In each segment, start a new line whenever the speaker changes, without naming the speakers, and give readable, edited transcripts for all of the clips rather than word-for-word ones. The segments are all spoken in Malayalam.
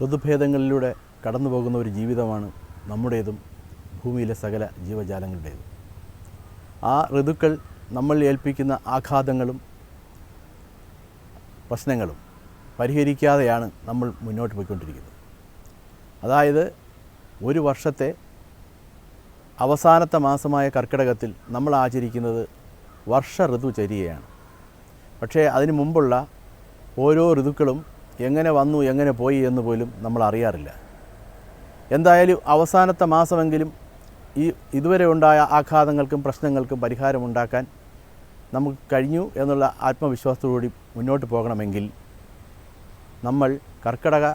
ഋതുഭേദങ്ങളിലൂടെ കടന്നു പോകുന്ന ഒരു ജീവിതമാണ് നമ്മുടേതും ഭൂമിയിലെ സകല ജീവജാലങ്ങളുടേതും. ആ ഋതുക്കൾ നമ്മൾ ഏൽപ്പിക്കുന്ന ആഘാതങ്ങളും പ്രശ്നങ്ങളും പരിഹരിക്കാതെയാണ് നമ്മൾ മുന്നോട്ട് പോയിക്കൊണ്ടിരിക്കുന്നത്. അതായത് ഒരു വർഷത്തെ അവസാനത്തെ മാസമായ കർക്കിടകത്തിൽ നമ്മൾ ആചരിക്കുന്നത് വർഷ ഋതുചര്യയാണ്. പക്ഷേ അതിനു മുമ്പുള്ള ഓരോ ഋതുക്കളും എങ്ങനെ വന്നു എങ്ങനെ പോയി എന്ന് പോലും നമ്മൾ അറിയാറില്ല. എന്തായാലും അവസാനത്തെ മാസമെങ്കിലും ഇതുവരെ ഉണ്ടായ ആഘാതങ്ങൾക്കും പ്രശ്നങ്ങൾക്കും പരിഹാരമുണ്ടാക്കാൻ നമുക്ക് കഴിഞ്ഞു എന്നുള്ള ആത്മവിശ്വാസത്തോടുകൂടി മുന്നോട്ട് പോകണമെങ്കിൽ നമ്മൾ കർക്കിടക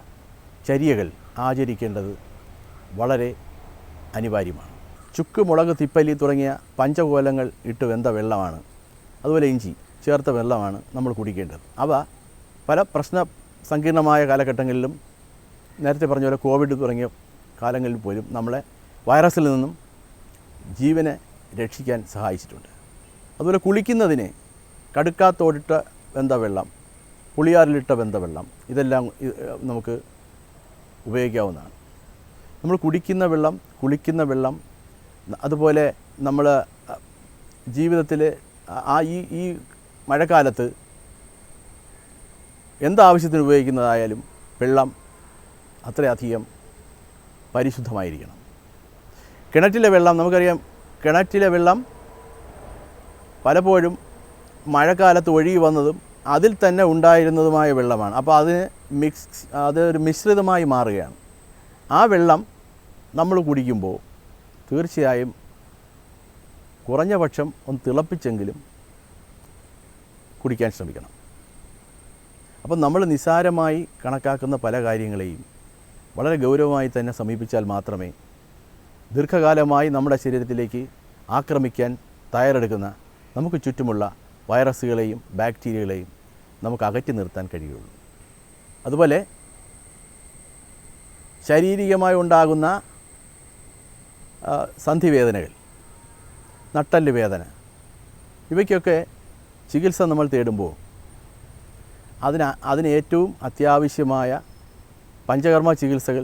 ചര്യകൾ ആചരിക്കേണ്ടത് വളരെ അനിവാര്യമാണ്. ചുക്ക്, മുളക്, തിപ്പല്ലി തുടങ്ങിയ പഞ്ചകോലങ്ങൾ ഇട്ട് വെന്ത വെള്ളമാണ്, അതുപോലെ ഇഞ്ചി ചേർത്ത വെള്ളമാണ് നമ്മൾ കുടിക്കേണ്ടത്. അവ പല സങ്കീർണമായ കാലഘട്ടങ്ങളിലും നേരത്തെ പറഞ്ഞ പോലെ കോവിഡ് തുടങ്ങിയ കാലങ്ങളിൽ പോലും നമ്മളെ വൈറസിൽ നിന്നും ജീവനെ രക്ഷിക്കാൻ സഹായിച്ചിട്ടുണ്ട്. അതുപോലെ കുളിക്കുന്നതിന് കടുക്കാത്തോടിട്ട വെന്ത വെള്ളം, പുളിയാറിലിട്ട വെന്ത വെള്ളം, ഇതെല്ലാം നമുക്ക് ഉപയോഗിക്കാവുന്നതാണ്. നമ്മൾ കുടിക്കുന്ന വെള്ളം, കുളിക്കുന്ന വെള്ളം, അതുപോലെ നമ്മൾ ജീവിതത്തിൽ ഈ മഴക്കാലത്ത് എന്താവശ്യത്തിന് ഉപയോഗിക്കുന്നതായാലും വെള്ളം അത്രയധികം പരിശുദ്ധമായിരിക്കണം. കിണറ്റിലെ വെള്ളം നമുക്കറിയാം. കിണറ്റിലെ വെള്ളം പലപ്പോഴും മഴക്കാലത്ത് ഒഴുകി വന്നതും അതിൽ തന്നെ ഉണ്ടായിരുന്നതുമായ വെള്ളമാണ്. അപ്പോൾ അതൊരു മിശ്രിതമായി മാറുകയാണ്. ആ വെള്ളം നമ്മൾ കുടിക്കുമ്പോൾ തീർച്ചയായും കുറഞ്ഞ പക്ഷം ഒന്ന് തിളപ്പിച്ചെങ്കിലും കുടിക്കാൻ ശ്രമിക്കണം. അപ്പം നമ്മൾ നിസ്സാരമായി കണക്കാക്കുന്ന പല കാര്യങ്ങളെയും വളരെ ഗൗരവമായി തന്നെ സമീപിച്ചാൽ മാത്രമേ ദീർഘകാലമായി നമ്മുടെ ശരീരത്തിലേക്ക് ആക്രമിക്കാൻ തയ്യാറെടുക്കുന്ന നമുക്ക് ചുറ്റുമുള്ള വൈറസുകളെയും ബാക്ടീരിയകളെയും നമുക്ക് അകറ്റി നിർത്താൻ കഴിയുള്ളൂ. അതുപോലെ ശാരീരികമായി ഉണ്ടാകുന്ന സന്ധിവേദനകൾ, നട്ടെല്ല് വേദന, ഇവയ്ക്കൊക്കെ ചികിത്സ നമ്മൾ തേടുമ്പോൾ അതിന് ഏറ്റവും അത്യാവശ്യമായ പഞ്ചകർമ്മ ചികിത്സകൾ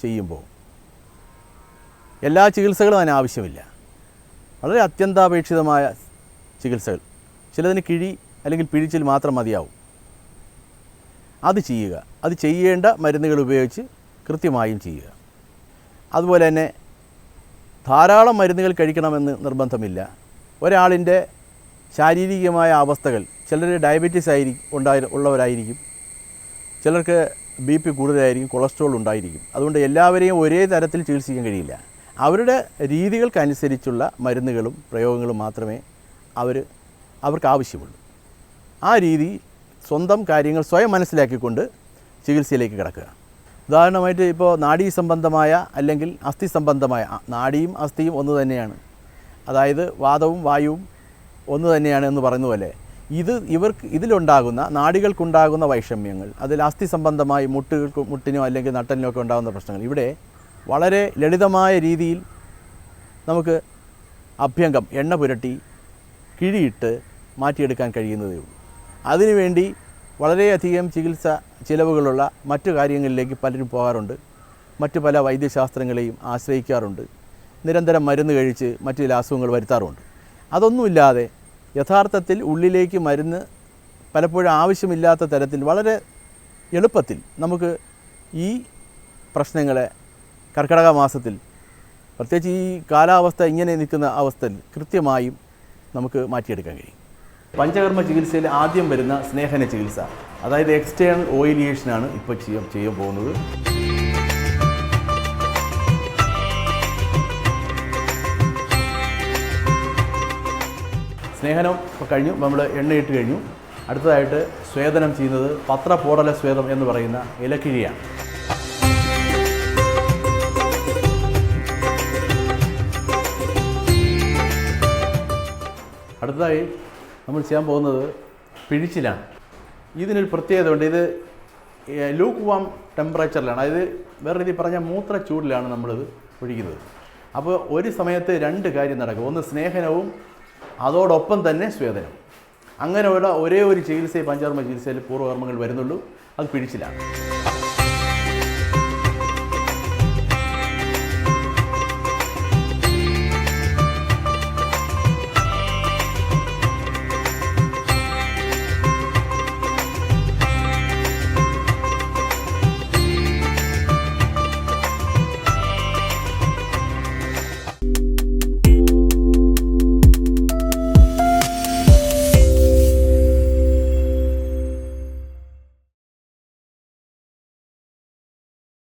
ചെയ്യുമ്പോൾ എല്ലാ ചികിത്സകളും അതിന് ആവശ്യമില്ല. വളരെ അത്യന്താപേക്ഷിതമായ ചികിത്സകൾ, ചിലതിന് കിഴി അല്ലെങ്കിൽ പിഴിച്ചിൽ മാത്രം മതിയാവും. അത് ചെയ്യുക. അത് ചെയ്യേണ്ട മരുന്നുകൾ ഉപയോഗിച്ച് കൃത്യമായും ചെയ്യുക. അതുപോലെ തന്നെ ധാരാളം മരുന്നുകൾ കഴിക്കണമെന്ന് നിർബന്ധമില്ല. ഒരാളിൻ്റെ ശാരീരികമായ അവസ്ഥകൾ, ചിലർ ഡയബറ്റീസ് ഉള്ളവരായിരിക്കും, ചിലർക്ക് BP കൂടുതലായിരിക്കും, കൊളസ്ട്രോൾ ഉണ്ടായിരിക്കും. അതുകൊണ്ട് എല്ലാവരെയും ഒരേ തരത്തിൽ ചികിത്സിക്കാൻ കഴിയില്ല. അവരുടെ രീതികൾക്കനുസരിച്ചുള്ള മരുന്നുകളും പ്രയോഗങ്ങളും മാത്രമേ അവർക്ക് ആവശ്യമുള്ളൂ. ആ രീതി സ്വന്തം കാര്യങ്ങൾ സ്വയം മനസ്സിലാക്കിക്കൊണ്ട് ചികിത്സയിലേക്ക് കിടക്കുക. ഉദാഹരണമായിട്ട് ഇപ്പോൾ നാഡീ സംബന്ധമായ അല്ലെങ്കിൽ അസ്ഥി സംബന്ധമായ, നാഡിയും അസ്ഥിയും ഒന്ന് തന്നെയാണ്, അതായത് വാതവും വായുവും ഒന്ന് തന്നെയാണ് എന്ന് പറയുന്ന പോലെ ഇതിലുണ്ടാകുന്ന നാഡികൾക്കുണ്ടാകുന്ന വൈഷമ്യങ്ങൾ, അതിൽ അസ്ഥി സംബന്ധമായി മുട്ടിനോ അല്ലെങ്കിൽ നട്ടലിനോ ഒക്കെ ഉണ്ടാകുന്ന പ്രശ്നങ്ങൾ, ഇവിടെ വളരെ ലളിതമായ രീതിയിൽ നമുക്ക് അഭ്യംഗം, എണ്ണ പുരട്ടി കിഴിയിട്ട് മാറ്റിയെടുക്കാൻ കഴിയുന്നതേ ഉള്ളൂ. അതിനുവേണ്ടി വളരെയധികം ചികിത്സ ചിലവുകളുള്ള മറ്റു കാര്യങ്ങളിലേക്ക് പലരും പോകാറുണ്ട്. മറ്റു പല വൈദ്യശാസ്ത്രങ്ങളെയും ആശ്രയിക്കാറുണ്ട്. നിരന്തരം മരുന്ന് കഴിച്ച് മറ്റു ചില അസുഖങ്ങൾ വരുത്താറുണ്ട്. അതൊന്നുമില്ലാതെ യഥാർത്ഥത്തിൽ ഉള്ളിലേക്ക് മരുന്ന് പലപ്പോഴും ആവശ്യമില്ലാത്ത തരത്തിൽ വളരെ എളുപ്പത്തിൽ നമുക്ക് ഈ പ്രശ്നങ്ങളെ കർക്കിടക മാസത്തിൽ, പ്രത്യേകിച്ച് ഈ കാലാവസ്ഥ ഇങ്ങനെ നിൽക്കുന്ന അവസ്ഥയിൽ കൃത്യമായും നമുക്ക് മാറ്റിയെടുക്കാൻ കഴിയും. പഞ്ചകർമ്മ ചികിത്സയിൽ ആദ്യം വരുന്ന സ്നേഹന ചികിത്സ, അതായത് എക്സ്റ്റേണൽ ഓയിലിയേഷനാണ് ഇപ്പോൾ ചെയ്യാൻ പോകുന്നത്. സ്നേഹനം കഴിഞ്ഞു, നമ്മൾ എണ്ണയിട്ട് കഴിഞ്ഞു. അടുത്തതായിട്ട് സ്വേദനം ചെയ്യുന്നത് പത്രപോടല സ്വേദം എന്ന് പറയുന്ന ഇലക്കിഴിയാണ്. അടുത്തതായി നമ്മൾ ചെയ്യാൻ പോകുന്നത് പിഴിച്ചിലാണ്. ഇതിനൊരു പ്രത്യേകതയുണ്ട്. ഇത് ലൂക്ക് വാം ടെമ്പറേച്ചറിലാണ്, അതായത് വേറെ രീതിയിൽ പറഞ്ഞാൽ മൂത്ര ചൂടിലാണ് നമ്മളിത് ഒഴിക്കുന്നത്. അപ്പോൾ ഒരു സമയത്ത് രണ്ട് കാര്യം നടക്കും. ഒന്ന് സ്നേഹനവും അതോടൊപ്പം തന്നെ സ്വേദനം. അങ്ങനെയുള്ള ഒരേ ഒരു ചികിത്സയെ പഞ്ചകർമ്മ ചികിത്സയിൽ പൂർവ്വകർമ്മങ്ങൾ വരുന്നുള്ളൂ, അത് പിഴിച്ചിലാണ്.